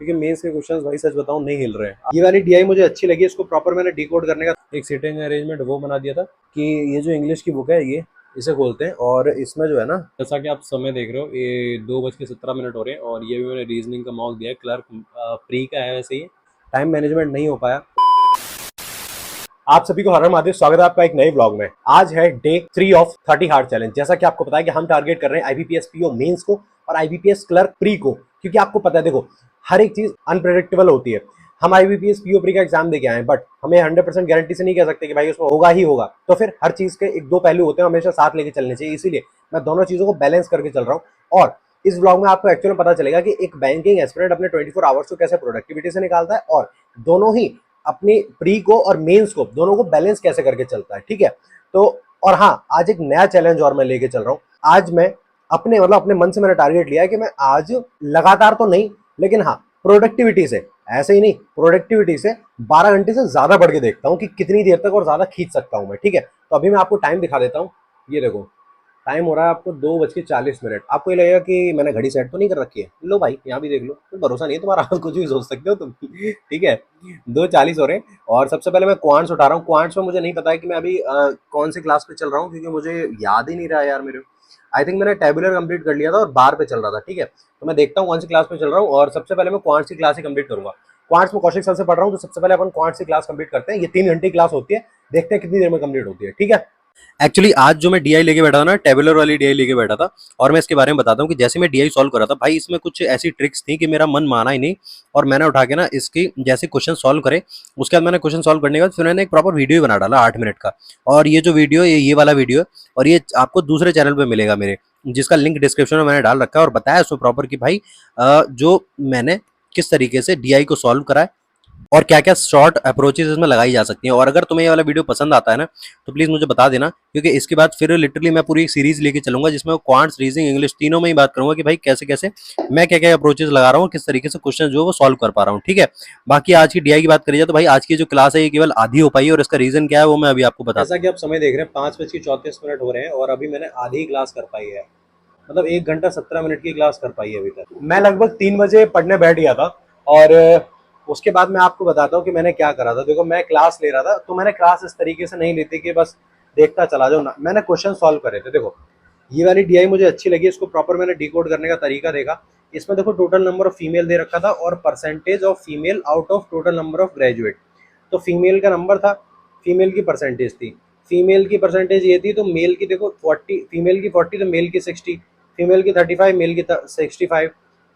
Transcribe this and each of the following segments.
क्योंकि मेंस के क्वेश्चंस भाई सच बताऊं नहीं हिल रहे हैं। ये वाली डीआई मुझे अच्छी लगी, इसको प्रॉपर मैंने डिकोड करने का एक सीटिंग अरेंजमेंट वो बना दिया था कि ये जो इंग्लिश की बुक है ये इसे खोलते हैं और इसमें जो है ना, जैसा कि आप समय देख रहे हो ये 2:17 हो रहे हैं और ये भी मैंने रीजनिंग का मॉक दिया है, क्लर्क प्री का है। वैसे ही टाइम मैनेजमेंट नहीं हो पाया। आप सभी को हर हर महादेव, स्वागत है आपका एक नए ब्लॉग में। आज है डे 3 ऑफ 30 हार्ड चैलेंज। जैसा कि आपको पता है कि हम टारगेट कर रहे हैं आईबीपीएस पीओ मेंस को और आईबीपीएस क्लर्क प्री को, क्योंकि आपको पता है देखो हर एक चीज अनप्रेडिक्टेबल होती है। हम आईबीपीएस पीओ प्री का एग्जाम देके आए, बट हमें 100% गारंटी से नहीं कह सकते कि भाई उसमें होगा ही होगा। तो फिर हर चीज के एक दो पहलू होते हैं, हमेशा साथ लेके चलने चाहिए। इसीलिए मैं दोनों चीजों को बैलेंस करके चल रहा हूँ और इस ब्लॉग में आपको एक्चुअली पता चलेगा कि एक बैंकिंग एस्पिरेंट अपने 24 आवर्स को कैसे प्रोडक्टिविटी से निकालता है और दोनों ही अपनी प्री को और मेंस को दोनों को बैलेंस कैसे करके चलता है। ठीक है, तो और हाँ, आज एक नया चैलेंज और मैं लेके चल रहा हूँ। आज मैं अपने मन से मैंने टारगेट लिया है कि मैं आज लगातार तो नहीं, लेकिन हाँ प्रोडक्टिविटी से, ऐसे ही नहीं प्रोडक्टिविटी से 12 घंटे से ज्यादा बढ़ के देखता हूँ कि कितनी देर तक और ज्यादा खींच सकता हूँ मैं। ठीक है, तो अभी मैं आपको टाइम दिखा देता हूँ। ये देखो टाइम हो रहा है आपको 2:40। आपको ये लगेगा कि मैंने घड़ी सेट तो नहीं कर रखी है, लो भाई यहाँ भी देख लो, तो भरोसा नहीं है तुम्हारा, कुछ भी सोच सकते हो तुम। ठीक है, 2:40 हो रहे हैं और सबसे पहले मैं क्वांट्स उठा रहा हूँ। क्वांट्स में मुझे नहीं पता है कि मैं अभी कौन सी क्लास पे चल रहा हूँ, क्योंकि मुझे याद ही नहीं रहा यार मेरे। आई थिंक मैंने टेबुलर कंप्लीट कर लिया था और बार पे चल रहा था। ठीक है, तो मैं देखता हूँ कौन सी क्लास पे चल रहा हूँ और सबसे पहले मैं क्वांट्स की क्लास ही कंप्लीट करूंगा। क्वांट्स में कौशिक सर से पढ़ रहा हूँ, तो सबसे पहले अपन क्वांट्स की क्लास कंप्लीट करते हैं। ये 3 घंटे की क्लास होती है, देखते हैं कितनी देर में कंप्लीट होती है। ठीक है, एक्चुअली आज जो मैं डीआई लेके बैठा था ना, टेबुलर वाली डीआई लेके बैठा था और मैं इसके बारे में बताता हूँ कि जैसे मैं डीआई सॉल्व कर रहा था भाई, इसमें कुछ ऐसी ट्रिक्स थी कि मेरा मन माना ही नहीं और मैंने उठा के ना इसकी जैसे क्वेश्चन सॉल्व करे, उसके बाद मैंने क्वेश्चन सॉल्व करने के बाद फिर मैंने एक प्रॉपर वीडियो बना डाला 8 मिनट का। और ये जो वीडियो ये वाला वीडियो है और ये आपको दूसरे चैनल पर मिलेगा मेरे, जिसका लिंक डिस्क्रिप्शन में मैंने डाल रखा है और बताया उसमें प्रॉपर कि भाई जो मैंने किस तरीके से डीआई को सॉल्व करा है और क्या क्या शॉर्ट अप्रोचेस इसमें लगाई जा सकती हैं। और अगर तुम्हें ये वाला वीडियो पसंद आता है ना, तो प्लीज़ मुझे बता देना, क्योंकि इसके बाद फिर लिटरली मैं पूरी एक सीरीज लेके चलूंगा जिसमें क्वांट्स, रीजनिंग, इंग्लिश तीनों में ही बात करूंगा कि भाई कैसे कैसे मैं क्या क्या अप्रोचेस लगा रहा हूँ, किस तरीके से क्वेश्चन जो है वो सॉल्व कर पा रहा हूँ। ठीक है, बाकी आज की डीआई की बात करी जाए तो भाई आज की जो क्लास है ये केवल आधी हो पाई है और इसका रीजन क्या है वो मैं अभी आपको बता। जैसा कि आप समय देख रहे हैं 5:34 हो रहे हैं और अभी मैंने आधी क्लास कर पाई है, मतलब 1 घंटा 17 मिनट की क्लास कर पाई है अभी तक। मैं लगभग 3 बजे पढ़ने बैठ गया था और उसके बाद मैं आपको बताता हूँ कि मैंने क्या करा था। देखो मैं क्लास ले रहा था, तो मैंने क्लास इस तरीके से नहीं ली थी कि बस देखता चला जाऊँ ना, मैंने क्वेश्चन सॉल्व करे थे। देखो ये वाली डीआई मुझे अच्छी लगी, इसको प्रॉपर मैंने डिकोड करने का तरीका देखा। इसमें देखो टोटल नंबर ऑफ फीमेल दे रखा था और percentage of female out of total number of graduate. तो फीमेल का नंबर था, फीमेल की परसेंटेज थी, फीमेल की परसेंटेज ये थी, तो मेल की देखो 40, फीमेल की 40 तो मेल की 60, फीमेल की 35 मेल की 65,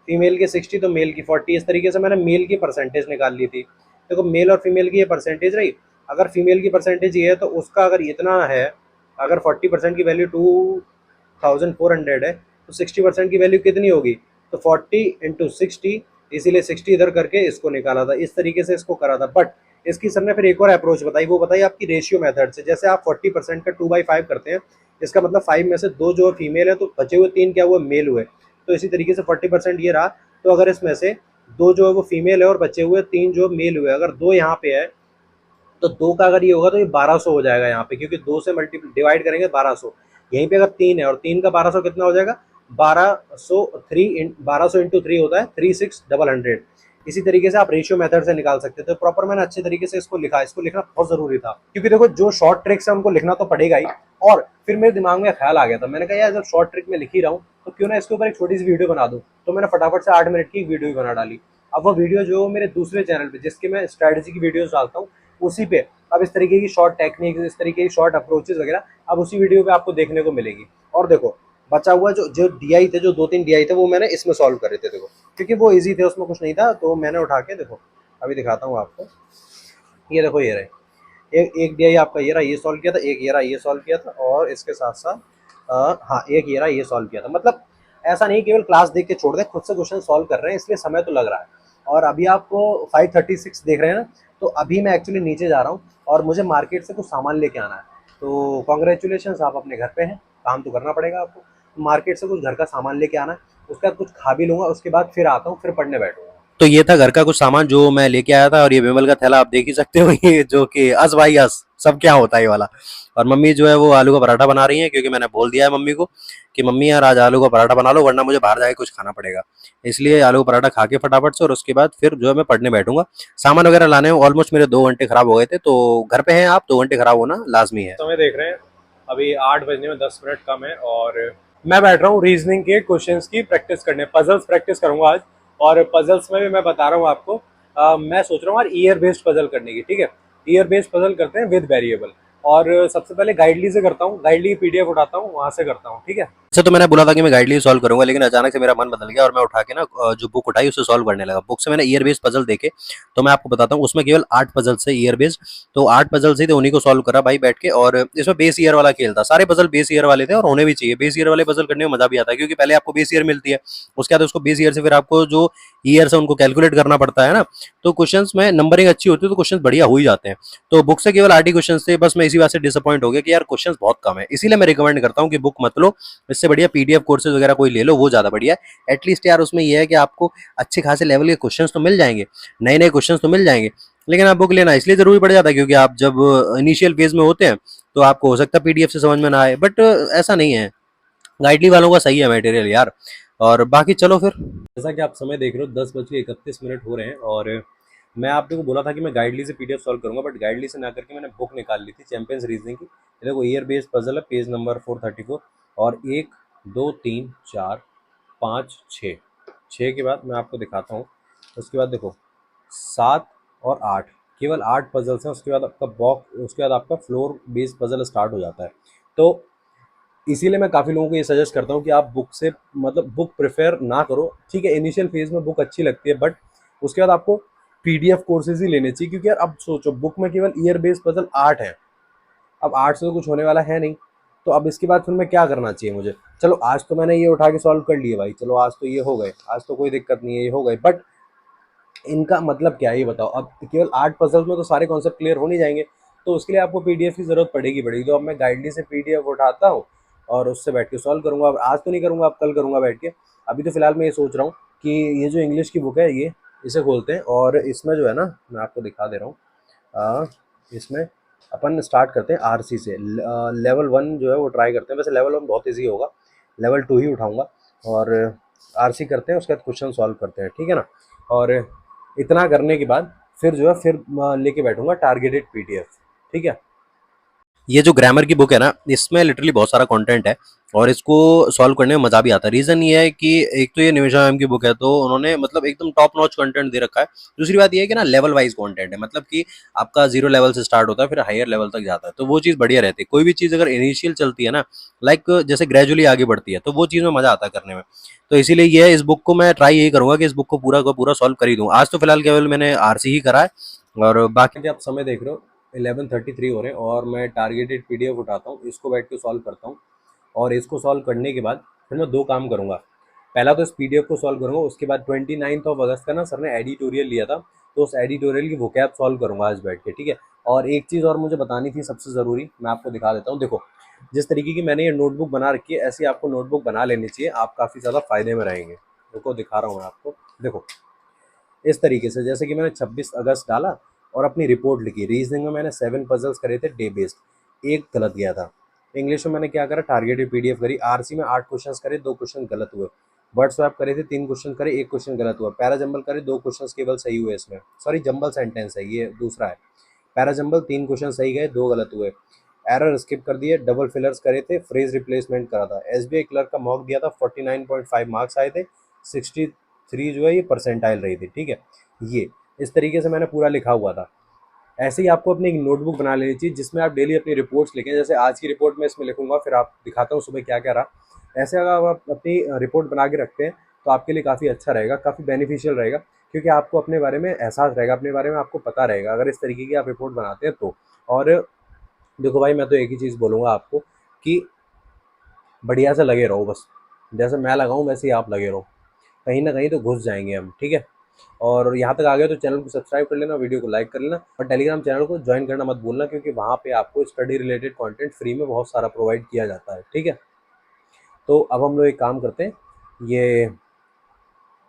फीमेल की 60 तो मेल की 40। इस तरीके से मैंने मेल की परसेंटेज निकाल ली थी। देखो मेल और फीमेल की ये परसेंटेज रही। अगर फीमेल की परसेंटेज ये है तो उसका अगर इतना है, अगर 40% की वैल्यू 2400 है तो 60% की वैल्यू कितनी होगी, तो 40 × 60, इसीलिए 60 इधर करके इसको निकाला था। इस तरीके से इसको करा था। बट इसकी सर ने फिर एक और अप्रोच बताई, वो बताई आपकी रेशियो मेथड से। जैसे आप 40% का 2/5 करते हैं, इसका मतलब 5 में से 2 जो फीमेल है तो बचे हुए 3 क्या हुए, मेल हुए। तो इसी तरीके से 40% ये रहा। तो अगर इसमें से 2 जो है वो फीमेल है और बचे हुए 3 जो मेल हुए, अगर 2 यहाँ पे है तो 2 का अगर ये होगा तो ये 1200 हो जाएगा यहाँ पे, क्योंकि 2 से मल्टीप्लाई डिवाइड करेंगे 1200। यहीं पे अगर 3 है और 3 का 1200 कितना हो जाएगा, 1200 होता है 3600। इसी तरीके से आप रेशियो मेथड से निकाल सकते थे। तो प्रॉपर मैंने अच्छे तरीके से इसको लिखा, इसको लिखना बहुत जरूरी था, क्योंकि देखो जो शॉर्ट ट्रिक्स है उनको लिखना तो पड़ेगा ही। और फिर मेरे दिमाग में ख्याल आ गया था, मैंने कहा यार जब शॉर्ट ट्रिक में लिख ही रहा हूँ तो क्यों ना इसके ऊपर एक छोटी सी वीडियो बना दूं। तो मैंने फटाफट से 8 मिनट की वीडियो बना डाली। अब वो वीडियो जो मेरे दूसरे चैनल पे, जिसके मैं स्ट्रेटेजी की वीडियोस डालता हूँ, उसी पे अब इस तरीके की शॉर्ट टेक्निक, इस तरीके की शॉर्ट अप्रोचेस वगैरह अब उसी वीडियो पे आपको देखने को मिलेगी। और देखो बचा हुआ जो जो डीआई थे, जो 2-3 डीआई थे, वो मैंने इसमें सॉल्व करे थे। देखो क्योंकि वो इजी थे, उसमें कुछ नहीं था, तो मैंने उठा के देखो अभी दिखाता हूँ आपको। ये देखो ये रहे, एक डीआई आपका ये रहा, ये सॉल्व किया था, एक ये रहा ये सॉल्व किया था, और इसके साथ साथ हाँ एक ये रहा ये सॉल्व किया था। मतलब ऐसा नहीं केवल क्लास देख के छोड़ दे, खुद से क्वेश्चन सॉल्व कर रहे हैं, इसलिए समय तो लग रहा है। और अभी आपको 5:36 देख रहे हैं ना, तो अभी मैं एक्चुअली नीचे जा रहा हूँ और मुझे मार्केट से कुछ सामान लेके आना है। तो कॉन्ग्रेचुलेशन, आप अपने घर पे हैं, काम तो करना पड़ेगा आपको। मार्केट से कुछ घर का सामान लेके आना है, उसके बाद कुछ खा भी लूँगा, उसके बाद फिर आता हूँ, फिर पढ़ने बैठूँगा। तो ये था घर का कुछ सामान जो मैं लेके आया था, और ये विमल का थैला आप देख ही सकते हो ये जो कि अस भाई अस सब क्या होता है ये वाला। और मम्मी जो है वो आलू का पराठा बना रही है, क्योंकि मैंने बोल दिया है मम्मी को कि मम्मी यार आज आलू का पराठा बना लो, वरना मुझे बाहर जाके कुछ खाना पड़ेगा। इसलिए आलू का पराठा खा के फटाफट से, और उसके बाद फिर जो है मैं पढ़ने बैठूंगा। सामान वगैरह लाने में ऑलमोस्ट मेरे 2 घंटे खराब हो गए थे, तो घर पे हैं आप, 2 घंटे खराब होना लाजमी है। समय देख रहे हैं, अभी 8 बजने में 10 मिनट कम है, और मैं बैठ रहा हूँ रीजनिंग के क्वेश्चंस की प्रैक्टिस करने, पजल्स प्रैक्टिस करूंगा आज। और पजल्स में भी मैं बता रहा हूँ आपको, मैं सोच रहा हूँ यार ईयर बेस्ड पजल करने की, ठीक है। ईयर बेस्ड पजल करते हैं विद वेरिएबल। और सबसे पहले गाइडली से करता हूँ, गाइडली पीडीएफ उठाता हूँ, वहां से करता हूँ, ठीक है। अच्छा, तो मैंने बोला था कि मैं गाइडली सॉल्व करूंगा, लेकिन अचानक से मेरा मन बदल गया और मैं उठा के ना जो बुक उठाई उससे सॉल्व करने लगा। बुक से मैंने ईयर बेस्ड पजल देखे, तो मैं आपको बताता हूँ, उसमें केवल 8 पजल से ईयर बेस्ड, तो 8 पजल से थे, उन्हीं को सॉल्व करा भाई बैठ के। और इसमें बेस ईयर वाला खेल था, सारे पजल बेस ईयर वाले थे, और होने भी चाहिए। बेस ईयर वाले पजल करने में मजा भी आता है, क्योंकि पहले आपको बेस ईयर मिलती है, उसके बाद उसको बेस ईयर से फिर आपको जो ईयर से उनको कैलकुलेट करना पड़ता है ना। तो क्वेश्चंस में नंबरिंग अच्छी होती है तो क्वेश्चंस बढ़िया हो ही जाते हैं। तो बुक से केवल 8 ही क्वेश्चन थे, बस मैं इसी बात से डिसअपॉइंट हो गया कि यार क्वेश्चंस बहुत कम है। इसीलिए मैं रिकमेंड करता हूँ कि बुक मत लो, इससे बढ़िया पीडीएफ कोर्सेज वगैरह कोई ले लो, वो ज्यादा बढ़िया है। एटलीस्ट यार उसमें यह है कि आपको अच्छे खासे लेवल के क्वेश्चंस तो मिल जाएंगे, नए नए क्वेश्चंस तो मिल जाएंगे। लेकिन आप बुक लेना इसलिए जरूरी पड़ जाता है क्योंकि आप जब इनिशियल फेज में होते हैं तो आपको हो सकता है पीडीएफ से समझ में ना आए, बट ऐसा नहीं है। गाइडली वालों का सही है मटेरियल यार। और बाकी चलो फिर, जैसा कि आप समय देख रहे हो 10 बज के 31 मिनट हो रहे हैं, और मैं आप लोगों को बोला था कि मैं गाइडली से पीडीएफ सॉल्व करूंगा, बट गाइडली से ना करके मैंने बुक निकाल ली थी चैंपियंस रीजनिंग की। ये देखो ईयर बेस्ड पजल है, पेज नंबर 434, और 1 2 3 4 5 6, 6 के बाद मैं आपको दिखाता हूँ। उसके बाद देखो 7 और 8, केवल 8 पजल्स हैं। उसके बाद आपका बॉक्स, उसके बाद आपका फ्लोर बेस्ड पजल स्टार्ट हो जाता है। तो इसीलिए मैं काफ़ी लोगों को ये सजेस्ट करता हूँ कि आप बुक से, मतलब बुक प्रेफर ना करो, ठीक है। इनिशियल फेज में बुक अच्छी लगती है, बट उसके बाद आपको पीडीएफ कोर्सेज ही लेने चाहिए, क्योंकि यार अब सोचो बुक में केवल ईयर बेस्ड पजल 8 है। अब 8 से तो कुछ होने वाला है नहीं, तो अब इसके बाद फिर मैं क्या करना चाहिए मुझे। चलो आज तो मैंने ये उठा के सॉल्व कर लिए भाई, चलो आज तो ये हो गए, आज तो कोई दिक्कत नहीं है, ये हो गए, बट इनका मतलब क्या है ये बताओ। अब केवल 8 पजल्स में तो सारे कॉन्सेप्ट क्लियर हो नहीं जाएंगे, तो उसके लिए आपको पीडीएफ की जरूरत पड़ेगी। तो अब मैं गाइडली से पीडीएफ उठाता हूँ और उससे बैठ के सॉल्व करूंगा। अब आज तो नहीं करूंगा, अब कल करूंगा बैठ के। अभी तो फिलहाल मैं ये सोच रहा हूँ कि ये जो इंग्लिश की बुक है ये, इसे खोलते हैं, और इसमें जो है ना मैं आपको दिखा दे रहा हूँ। इसमें अपन स्टार्ट करते हैं आरसी से। लेवल 1 जो है वो ट्राई करते हैं, वैसे लेवल 1 बहुत ईजी होगा, लेवल 2 ही उठाऊंगा। और आरसी करते हैं, उसके बाद क्वेश्चन सॉल्व करते हैं, ठीक है ना। और इतना करने के बाद फिर जो है फिर लेके बैठूंगा टारगेटेड पीडीएफ, ठीक है। ये जो ग्रामर की बुक है ना, इसमें लिटरली बहुत सारा कंटेंट है, और इसको सॉल्व करने में मजा भी आता है। रीजन ये है कि एक तो ये निमिषा मैम की बुक है, तो उन्होंने मतलब एकदम टॉप नॉच कंटेंट दे रखा है। दूसरी बात ये है कि ना लेवल वाइज कंटेंट है, मतलब कि आपका 0 लेवल से स्टार्ट होता है फिर हायर लेवल तक जाता है, तो वो चीज़ बढ़िया रहती है। कोई भी चीज़ अगर इनिशियल चलती है ना, लाइक जैसे ग्रेजुअली आगे बढ़ती है, तो वो चीज़ में मजा आता है करने में। तो इसीलिए ये इस बुक को मैं ट्राई यही करूंगा कि इस बुक को पूरा का पूरा सॉल्व कर ही दूँ। आज तो फिलहाल केवल मैंने आरसी ही करा है, और बाकी आप समय देख रहे हो 11:33 हो रहे हैं, और मैं टारगेटेड पीडीएफ उठाता हूँ, इसको बैठ के सॉल्व करता हूँ। और इसको सॉल्व करने के बाद फिर मैं 2 काम करूँगा। पहला तो इस पीडीएफ को सॉल्व करूँगा, उसके बाद 29 अगस्त का ना सर ने एडिटोरियल लिया था, तो उस एडिटोरियल की वोकैब सॉल्व करूँगा आज बैठ के, ठीक है। और एक चीज़ और मुझे बतानी थी सबसे ज़रूरी, मैं आपको दिखा देता हूँ। देखो जिस तरीके की मैंने ये नोटबुक बना रखी है, ऐसी आपको नोटबुक बना लेनी चाहिए, आप काफ़ी ज़्यादा फायदे में रहेंगे। देखो दिखा रहा हूँ मैं आपको, देखो इस तरीके से, जैसे कि मैंने 26 अगस्त डाला और अपनी रिपोर्ट लिखी। रीजनिंग में मैंने 7 पजल्स करे थे डे बेस्ड, एक गलत गया था। इंग्लिश में मैंने क्या करा, टारगेटेड पीडीएफ करी। आरसी में 8 क्वेश्चन करे, 2 क्वेश्चन गलत हुए। वर्ड स्वैप करे थे, 3 क्वेश्चन करे, 1 क्वेश्चन गलत हुआ। पैरा जंबल करे, 2 क्वेश्चन केवल सही हुए इसमें, सॉरी जंबल सेंटेंस है ये, दूसरा है। पैरा जंबल 3 क्वेश्चन सही गए, 2 गलत हुए। एरर स्किप कर दिए। डबल फिलर्स करे थे, फ्रेज रिप्लेसमेंट करा था। एसबीआई क्लर्क का मॉक दिया था, 49.5 मार्क्स आए थे, 63 जो है ये परसेंटाइल रही थी, ठीक है। ये इस तरीके से मैंने पूरा लिखा हुआ था। ऐसे ही आपको अपनी एक नोटबुक बना लेनी चाहिए, जिसमें आप डेली अपनी रिपोर्ट्स लिखें। जैसे आज की रिपोर्ट में इसमें लिखूंगा, फिर आप दिखाता हूँ सुबह क्या क्या रहा। ऐसे अगर आप अपनी रिपोर्ट बना के रखते हैं तो आपके लिए काफ़ी अच्छा रहेगा, काफ़ी बेनिफिशियल रहेगा, क्योंकि आपको अपने बारे में एहसास रहेगा, अपने बारे में आपको पता रहेगा अगर इस तरीके की आप रिपोर्ट बनाते हैं तो। और देखो भाई, मैं तो एक ही चीज़ बोलूँगा आपको कि बढ़िया से लगे रहो बस, जैसे मैं लगा हूँ वैसे ही आप लगे रहो, कहीं ना कहीं तो घुस जाएंगे हम, ठीक है। और यहाँ तक आ गए तो चैनल को सब्सक्राइब कर लेना, वीडियो को लाइक कर लेना, और टेलीग्राम चैनल को ज्वाइन करना मत भूलना, क्योंकि वहाँ पे आपको स्टडी रिलेटेड कंटेंट फ्री में बहुत सारा प्रोवाइड किया जाता है, ठीक है। तो अब हम लोग एक काम करते हैं, ये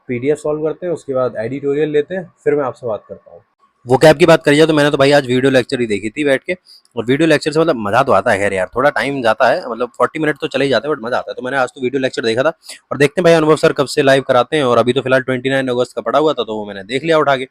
पीडीएफ सॉल्व करते हैं, उसके बाद एडिटोरियल लेते हैं, फिर मैं आपसे बात करता हूँ। वो कैब की बात करी जाए तो मैंने तो भाई आज वीडियो लेक्चर ही देखी थी बैठ के, और वीडियो लेक्चर से मतलब मजा तो आता है। खैर यार थोड़ा टाइम जाता है, मतलब 40 मिनट तो चले ही जाते हैं, बट मजा आता है। तो मैंने आज तो वीडियो लेक्चर देखा था, और देखते हैं भाई अनुभव सर कब से लाइव कराते हैं। और अभी तो फिलहाल 29 अगस्त का पड़ा हुआ था, तो वो मैंने देख लिया उठा के।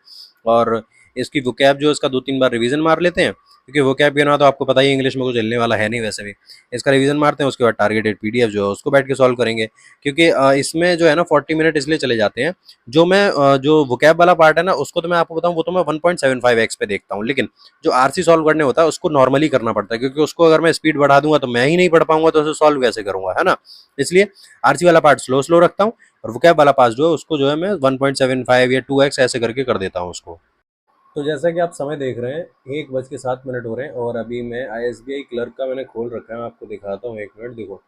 और इसकी वो कैब जो है इसका 2-3 बार रिवीजन मार लेते हैं, क्योंकि वो कैब के ना तो आपको पता ही इंग्लिश में कुछ हिलने वाला है नहीं वैसे भी। इसका रिवीजन मारते हैं, उसके बाद टारगेटेड पीडीएफ जो है उसको बैठ के सॉल्व करेंगे। क्योंकि इसमें जो है ना 40 मिनट इसलिए चले जाते हैं। जो वोकैब वाला पार्ट है ना, उसको तो मैं आपको बताऊं, वो तो मैं 1.75x पे देखता हूँ, लेकिन जो आरसी सॉल्व करने होता है उसको नॉर्मली करना पड़ता है, क्योंकि उसको अगर मैं स्पीड बढ़ा दूंगा तो मैं ही नहीं पढ़ पाऊंगा, तो उसे सॉल्व कैसे करूंगा, है ना। इसलिए आरसी वाला पार्ट स्लो स्लो रखता हूँ, और वोकैब वाला पार्ट जो है उसको जो है मैं 1.75 या 2x ऐसे करके कर देता हूँ उसको। तो जैसा कि आप समय देख रहे हैं, 1:07 हो रहे हैं, और अभी मैं आईएसबीआई क्लर्क का मैंने खोल रखा है। मैं आपको दिखाता हूँ, 1 मिनट देखो।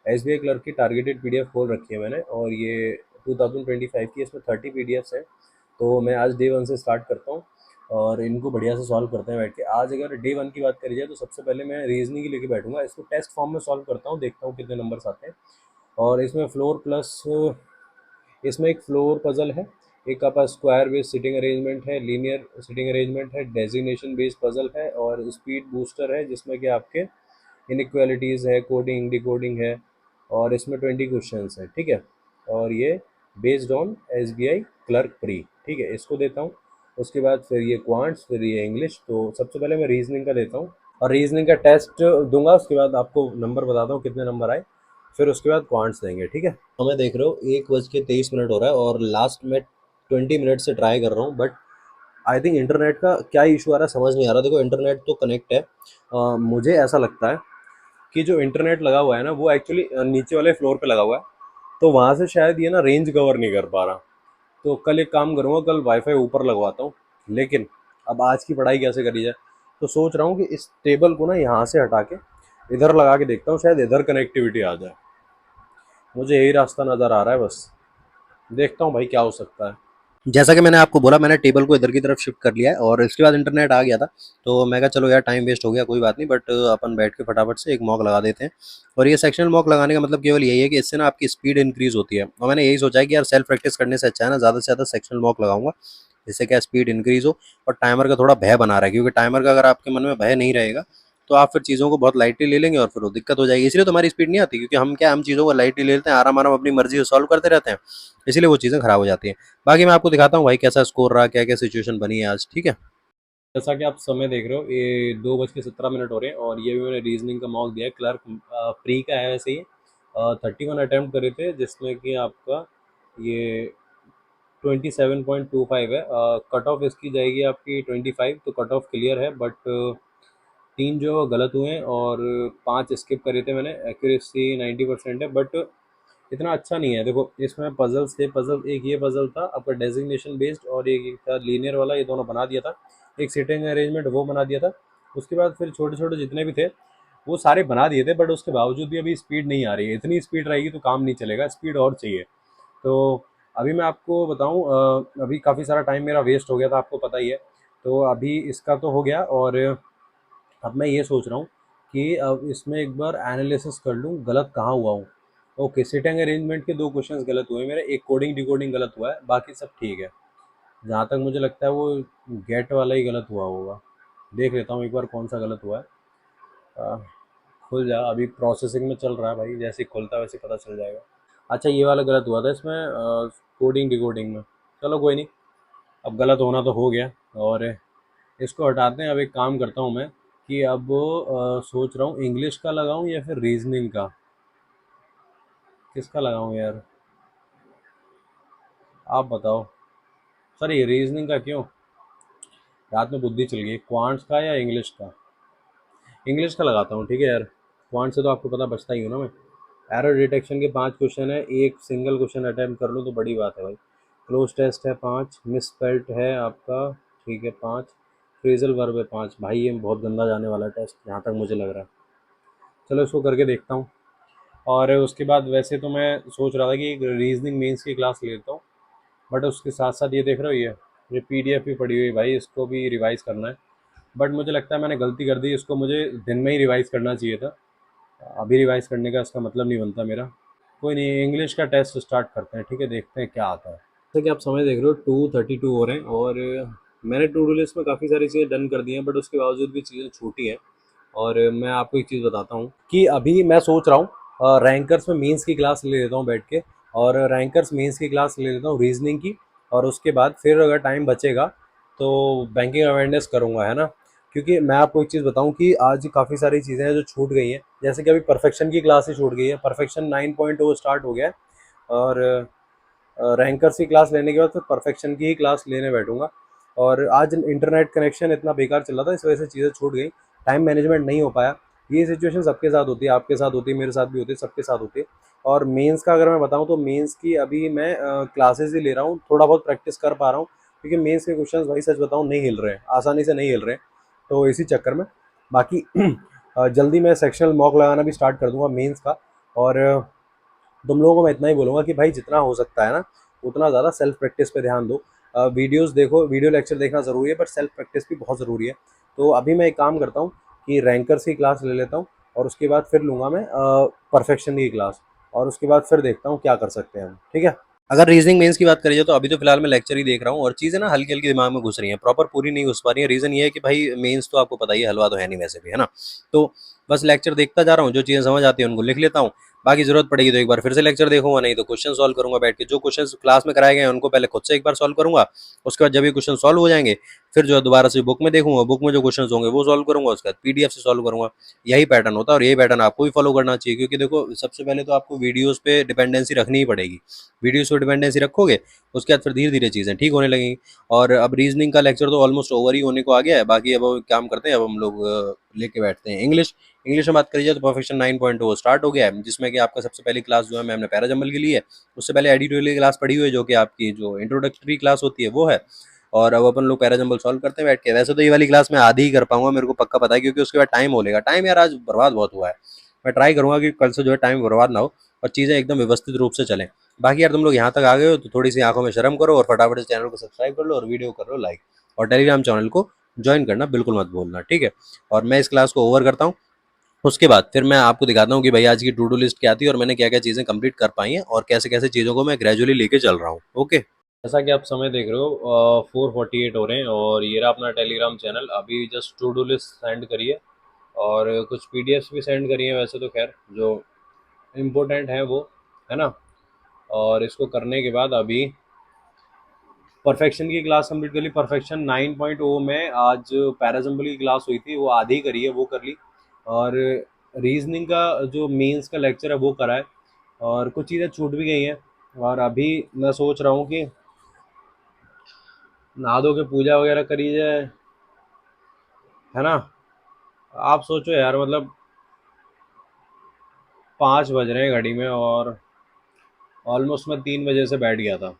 एसबीआई क्लर्क की टारगेटेड पीडीएफ खोल रखी है मैंने, और ये 2025 की, इसमें 30 पीडीएफ्स हैं। तो मैं आज डे 1 से स्टार्ट करता हूँ, और इनको बढ़िया से सॉल्व करते हैं बैठ के। आज अगर डे 1 की बात करी जाए तो सबसे पहले मैं रीजनिंग ही लेके बैठूंगा, इसको टेस्ट फॉर्म में सॉल्व करता हूँ, देखता हूँ कितने नंबर्स आते हैं। और इसमें फ्लोर प्लस, इसमें एक फ्लोर पजल है, एक आपका स्क्वायर बेस्ड सिटिंग अरेंजमेंट है, लीनियर सिटिंग अरेंजमेंट है, डेजिग्नेशन बेस्ड पजल है, और स्पीड बूस्टर है जिसमें कि आपके इनइक्वालिटीज़ है, कोडिंग डिकोडिंग है, और इसमें 20 क्वेश्चंस है, ठीक है। और ये based on SBI clerk pre, ठीक है, इसको देता हूँ। उसके बाद फिर ये क्वांट्स, फिर ये इंग्लिश। तो सबसे पहले मैं रीजनिंग का देता हूँ, और रीजनिंग का टेस्ट दूंगा, उसके बाद आपको नंबर बताता हूँ कितने नंबर आए, फिर उसके बाद क्वांट्स देंगे, ठीक है। हमें देख रहे हो 1:23 हो रहा है, और लास्ट में 20 मिनट से ट्राई कर रहा हूँ, बट आई थिंक इंटरनेट का क्या इशू आ रहा है समझ नहीं आ रहा। देखो इंटरनेट तो कनेक्ट है, मुझे ऐसा लगता है कि जो इंटरनेट लगा हुआ है ना, वो एक्चुअली नीचे वाले फ्लोर पे लगा हुआ है, तो वहाँ से शायद ये ना रेंज कवर नहीं कर पा रहा। तो कल एक काम करूँगा, कल वाईफाई ऊपर लगवाता हूँ। लेकिन अब आज की पढ़ाई कैसे करी जाए, तो सोच रहा हूँ कि इस टेबल को ना यहाँ से हटा के इधर लगा के देखता हूँ, शायद इधर कनेक्टिविटी आ जाए। मुझे यही रास्ता नज़र आ रहा है, बस देखता हूँ भाई क्या हो सकता है। जैसा कि मैंने आपको बोला, मैंने टेबल को इधर की तरफ शिफ्ट कर लिया है, और इसके बाद इंटरनेट आ गया था, तो मैं कहा चलो यार टाइम वेस्ट हो गया, कोई बात नहीं, बट अपन बैठ के फटाफट से एक मॉक लगा देते हैं। और ये सेक्शनल मॉक लगाने का मतलब केवल यही है कि इससे ना आपकी स्पीड इंक्रीज होती है, और मैंने यही सोचा है कि यार सेल्फ प्रैक्टिस करने से अच्छा है ना ज़्यादा से ज़्यादा सेक्शनल मॉक लगाऊंगा, जिससे क्या स्पीड इंक्रीज हो। और टाइमर का थोड़ा भय बना रहा है, क्योंकि टाइमर का अगर आपके मन में भय नहीं रहेगा तो आप फिर चीज़ों को बहुत लाइटली ले लेंगे, और फिर वो दिक्कत हो जाएगी। इसलिए तो हमारी स्पीड नहीं आती, क्योंकि हम चीज़ों को लाइटली ले लेते हैं, आराम आराम अपनी मर्जी से सॉल्व करते रहते हैं, इसलिए वो चीज़ें खराब हो जाती हैं। बाकी मैं आपको दिखाता हूँ भाई कैसा स्कोर रहा, क्या क्या सिचुएशन बनी है आज, ठीक है। जैसा कि आप समय देख रहे हो, ये 2:17 हो रहे हैं, और ये भी मैंने रीजनिंग का मॉक दिया है। क्लर्क प्री का है वैसे ही। 31 अटैम्प्ट करे थे, जिसमें कि आपका ये 27.25 है। कट ऑफ इसकी जाएगी आपकी 25, तो कट ऑफ क्लियर है, बट 3 जो गलत हुए हैं, और 5 स्किप करे थे मैंने। एक्यूरेसी 90% है, बट इतना अच्छा नहीं है। देखो इसमें पजल्स थे, पजल एक ये पजल था आपका डेजिग्नेशन बेस्ड, और एक था लीनियर वाला, ये दोनों बना दिया था। एक सिटिंग अरेंजमेंट वो बना दिया था। उसके बाद फिर छोटे छोटे जितने भी थे वो सारे बना दिए थे, बट उसके बावजूद भी अभी स्पीड नहीं आ रही है। इतनी स्पीड रहेगी तो काम नहीं चलेगा, स्पीड और चाहिए। तो अभी मैं आपको बताऊं, अभी काफ़ी सारा टाइम मेरा वेस्ट हो गया था, आपको पता ही है। तो अभी इसका तो हो गया, और अब मैं ये सोच रहा हूँ कि अब इसमें एक बार एनालिसिस कर लूँ गलत कहाँ हुआ हूँ। ओके, सिटिंग अरेंजमेंट के 2 क्वेश्चंस गलत हुए मेरे, एक कोडिंग डिकोडिंग गलत हुआ है, बाकी सब ठीक है। जहाँ तक मुझे लगता है वो गेट वाला ही गलत हुआ होगा। देख लेता हूँ एक बार कौन सा गलत हुआ है। आ, खुल जा, अभी प्रोसेसिंग में चल रहा है भाई, जैसे ही खुलता है वैसे पता चल जाएगा। अच्छा, ये वाला गलत हुआ था इसमें, कोडिंग डिकोडिंग में। चलो कोई नहीं, अब गलत होना तो हो गया, और इसको हटाते हैं। अब एक काम करता हूँ मैं कि अब सोच रहा हूँ इंग्लिश का लगाऊँ या फिर रीजनिंग का, किसका लगाऊँ यार, आप बताओ। सर ये रीजनिंग का क्यों, रात में बुद्धि चल गई। क्वांट्स का या इंग्लिश का? इंग्लिश का लगाता हूँ, ठीक है यार। क्वांट से तो आपको पता बचता ही हूँ ना मैं। एरर डिटेक्शन के 5 क्वेश्चन है, एक सिंगल क्वेश्चन अटैम्प्ट कर लो तो बड़ी बात है भाई। क्लोज टेस्ट है 5, मिस स्पेल्ट है आपका, ठीक है 5, फ्रेजल वर्ब है 5। भाई ये बहुत गंदा जाने वाला टेस्ट जहाँ तक मुझे लग रहा है। चलो इसको करके देखता हूँ। और उसके बाद वैसे तो मैं सोच रहा था कि एक रीजनिंग मेंस की क्लास ले लेता हूँ, बट उसके साथ साथ ये देख रहे हो, ये पीडीएफ भी पड़ी हुई है भाई, इसको भी रिवाइज़ करना है। बट मुझे लगता है मैंने गलती कर दी, इसको मुझे दिन में ही रिवाइज़ करना चाहिए था। अभी रिवाइज़ करने का इसका मतलब नहीं बनता मेरा। कोई नहीं, इंग्लिश का टेस्ट स्टार्ट करते हैं, ठीक है, देखते हैं क्या आता है। जैसे कि आप समय देख रहे हो 2:32 हो रहे हैं और मैंने टू डू लिस्ट में काफ़ी सारी चीज़ें डन कर दी हैं, बट उसके बावजूद भी चीज़ें छूटी हैं। और मैं आपको एक चीज़ बताता हूँ कि अभी मैं सोच रहा हूँ रैंकर्स में मेंस की क्लास ले लेता हूँ बैठ के, और रैंकर्स मेंस की क्लास ले लेता हूँ रीजनिंग की, और उसके बाद फिर अगर टाइम बचेगा तो बैंकिंग अवेयरनेस करूँगा, है ना। क्योंकि मैं आपको एक चीज़ बताऊँ कि आज काफ़ी सारी चीज़ें हैं जो छूट गई हैं, जैसे कि अभी परफेक्शन की क्लास ही छूट गई है, परफेक्शन 9.0 स्टार्ट हो गया है। और रैंकर्स की क्लास लेने के बाद फिर परफेक्शन की ही क्लास लेने बैठूंगा। और आज इंटरनेट कनेक्शन इतना बेकार चल रहा था, इस वजह से चीज़ें छूट गई, टाइम मैनेजमेंट नहीं हो पाया। ये सिचुएशन सबके साथ होती है, आपके साथ होती है, मेरे साथ भी होती है, सबके साथ होती है। और मेंस का अगर मैं बताऊं तो मेंस की अभी मैं क्लासेस ही ले रहा हूँ, थोड़ा बहुत प्रैक्टिस कर पा रहा हूँ, क्योंकि मेंस के क्वेश्चंस भाई सच बताऊं नहीं हिल रहे हैं, आसानी से नहीं हिल रहे हैं। तो इसी चक्कर में बाकी जल्दी मैं सेक्शनल मॉक लगाना भी स्टार्ट कर दूंगा मेंस का। और तुम लोगों को मैं इतना ही बोलूँगा कि भाई जितना हो सकता है ना उतना ज़्यादा सेल्फ प्रैक्टिस पे ध्यान दो। वीडियोस देखो, वीडियो लेक्चर देखना ज़रूरी है, बट सेल्फ प्रैक्टिस भी बहुत ज़रूरी है। तो अभी मैं एक काम करता हूँ कि रैंकर्स की क्लास ले लेता हूँ, और उसके बाद फिर लूँगा मैं परफेक्शन की क्लास, और उसके बाद फिर देखता हूँ क्या कर सकते हैं हम, ठीक है। अगर रीजनिंग मेंस की बात करी जाए तो अभी तो फिलहाल मैं लेक्चर ही देख रहा हूँ, और चीज़ें ना हल्की हल्की दिमाग में घुस रही हैं, प्रॉपर पूरी नहीं घुस पा रही है। रीज़न ये है कि भाई मेंस तो आपको पता ही है, हलवा तो है नहीं वैसे भी, है ना। तो बस लेक्चर देखता जा रहा हूँ, जो चीज़ें समझ आती हैं उनको लिख लेता हूँ, बाकी जरूरत पड़ेगी तो एक बार फिर से लेक्चर देखूंगा, नहीं तो क्वेश्चन सॉल्व करूंगा बैठ के। जो क्वेश्चन क्लास में कराए गए हैं उनको पहले खुद से एक बार सॉल्व करूंगा, उसके बाद जब ये क्वेश्चन सॉल्व हो जाएंगे फिर जो है दोबारा से बुक में देखूंगा, बुक में जो क्वेश्चन होंगे वो सॉल्व करूंगा, उसके बाद पीडीएफ से सॉल्व करूंगा। यही पैटर्न होता है, और यही पैटर्न आपको भी फॉलो करना चाहिए, क्योंकि देखो सबसे पहले तो आपको वीडियोस पे डिपेंडेंसी रखनी ही पड़ेगी। वीडियोस पे डिपेंडेंसी रखोगे उसके बाद फिर धीरे धीरे चीज़ें ठीक होने लगेंगी। और अब रीजनिंग का लेक्चर तो ऑलमोस्ट ओवर ही होने को आ गया है, बाकी अब काम करते हैं, अब हम लोग लेके बैठते हैं इंग्लिश। इंग्लिश में बात करी जाए तो परफेक्शन 9.0 स्टार्ट हो गया है, जिसमें कि आपका सबसे पहली क्लास जो है मैम ने पैराजम्बल की ली है। उससे पहले एडिटोरियल की क्लास पढ़ी हुई है, जो कि आपकी जो इंट्रोडक्टरी क्लास होती है वो है। और अब अपन लोग पैराजम्बल सॉल्व करते हैं बैठ के। वैसे तो ये वाली क्लास मैं आधी ही कर पाऊंगा, मेरे को पक्का पता है, क्योंकि उसके बाद टाइम हो लेगा। टाइम यार आज बर्बाद बहुत हुआ है। मैं ट्राई करूंगा कि कल से जो है टाइम बर्बाद ना हो और चीज़ें एकदम व्यवस्थित रूप से चलें। बाकी यार तुम लोग यहाँ तक आ गए हो तो थोड़ी सी आंखों में शर्म करो और फटाफट से चैनल को सब्सक्राइब कर लो और वीडियो कर लो लाइक, और टेलीग्राम चैनल को ज्वाइन करना बिल्कुल मत भूलना, ठीक है। और मैं इस क्लास को ओवर करता हूँ, उसके बाद फिर मैं आपको दिखाता हूँ कि भाई आज की टू डू लिस्ट क्या थी और मैंने क्या क्या चीज़ें कंप्लीट कर पाई हैं और कैसे कैसे चीज़ों को मैं ग्रेजुअली लेके चल रहा हूँ, ओके। जैसा कि आप समय देख रहे हो 4:48 हो रहे हैं, और ये रहा अपना टेलीग्राम चैनल। अभी just to do list send करिए, और कुछ पीडीएफ्स भी सेंड करिए वैसे तो, खैर जो इम्पोर्टेंट है वो, है ना। और इसको करने के बाद अभी परफेक्शन की क्लास कंप्लीट कर ली। परफेक्शन 9.0 में आज पैराजम्बल की क्लास हुई थी, वो आधी करी है, वो कर ली। और रीजनिंग का जो मेंस का लेक्चर है वो करा है, और कुछ चीज़ें छूट भी गई हैं। और अभी मैं सोच रहा हूँ कि नहा धो के पूजा वगैरह करी जाए, है ना। आप सोचो यार, मतलब 5 बज रहे हैं घड़ी में, और ऑलमोस्ट मैं 3 बजे से बैठ गया था।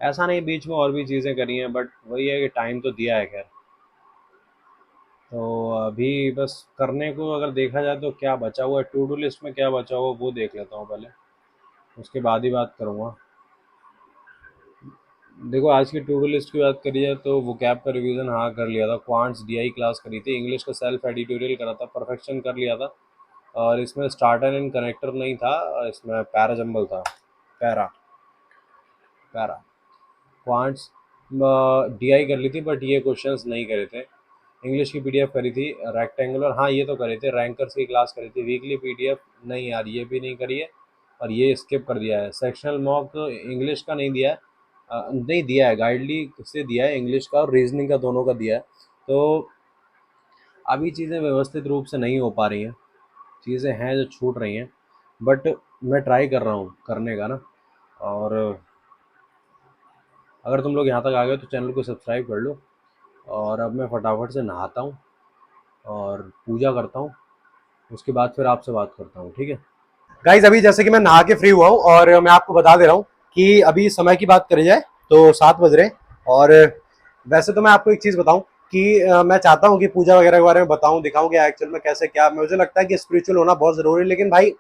ऐसा नहीं, बीच में और भी चीज़ें करी हैं, बट वही है कि टाइम तो दिया है, खैर। तो अभी बस करने को अगर देखा जाए तो क्या बचा हुआ है टू डू लिस्ट में, क्या बचा हुआ वो देख लेता हूँ पहले, उसके बाद ही बात करूँगा। देखो आज की टू डू लिस्ट की बात करी जाए तो वो कैप का रिवीजन हाँ कर लिया था, क्वांट्स डीआई क्लास करी थी, इंग्लिश का सेल्फ एडिटोरियल करा था, परफेक्शन कर लिया था। और इसमें स्टार्टर एंड कनेक्टर नहीं था, इसमें पैराजम्बल था। पैरा पैरा क्वांट्स डीआई कर ली थी, बट ये क्वेश्चंस नहीं करे थे। इंग्लिश की पीडीएफ करी थी, रेक्टेंगुलर हाँ ये तो करे थे, रैंकर्स की क्लास करी थी, वीकली पीडीएफ नहीं यार ये भी नहीं करी है, और ये स्किप कर दिया है। सेक्शनल मॉक इंग्लिश का नहीं दिया है, नहीं दिया है, गाइडली से दिया है, इंग्लिश का और रीजनिंग का दोनों का दिया है। तो अभी चीज़ें व्यवस्थित रूप से नहीं हो पा रही हैं, चीज़ें हैं जो छूट रही हैं, बट मैं ट्राई कर रहा हूँ करने का ना। और अगर तुम लोग यहाँ तक आ गए तो चैनल को सब्सक्राइब कर लो। और अब मैं फटाफट से नहाता हूँ और पूजा करता हूँ, उसके बाद फिर आपसे बात करता हूँ, ठीक है। गाइज अभी जैसे कि मैं नहा के फ्री हुआ हूँ, और मैं आपको बता दे रहा हूँ कि अभी समय की बात करी जाए तो 7 बज रहे हैं। और वैसे तो मैं आपको एक चीज़ बताऊं कि मैं चाहता हूं कि पूजा वगैरह के बारे में बताऊं, दिखाऊं कि एक्चुअल में कैसे क्या। मुझे लगता है कि स्पिरिचुअल होना बहुत ज़रूरी है, लेकिन भाई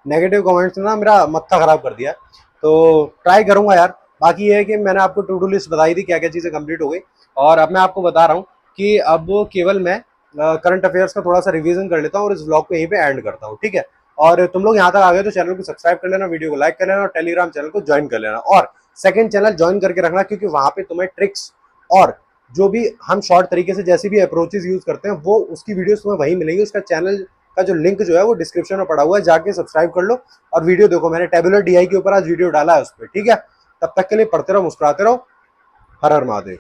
नेगेटिव कमेंट्स ने ना मेरा मत्था खराब कर दिया है। तो ट्राई करूंगा यार। बाकी ये है कि मैंने आपको टू डू लिस्ट बताई थी, क्या क्या चीज़ें कंप्लीट हो गई, और अब मैं आपको बता रहा हूँ कि अब केवल मैं करंट अफेयर्स का थोड़ा सा रिवीजन कर लेता हूँ और इस ब्लॉग को यहीं पे एंड करता हूँ, ठीक है। और तुम लोग यहाँ तक आ गए तो चैनल को सब्सक्राइब कर लेना, वीडियो को लाइक कर लेना, और टेलीग्राम चैनल को ज्वाइन कर लेना। और सेकंड चैनल ज्वाइन करके रखना, क्योंकि वहां पे तुम्हें ट्रिक्स और जो भी हम शॉर्ट तरीके से जैसे भी अप्रोचेस यूज करते हैं वो उसकी वीडियोस तुम्हें वहीं मिलेंगी। उसका चैनल का जो लिंक जो है वो डिस्क्रिप्शन में पड़ा हुआ है, जाके सब्सक्राइब कर लो और वीडियो देखो। मैंने टेबुलर डीआई के ऊपर आज वीडियो डाला है उस पर, ठीक है। तब तक के लिए पढ़ते रहो, मुस्कुराते रहो। हर हर महादेव।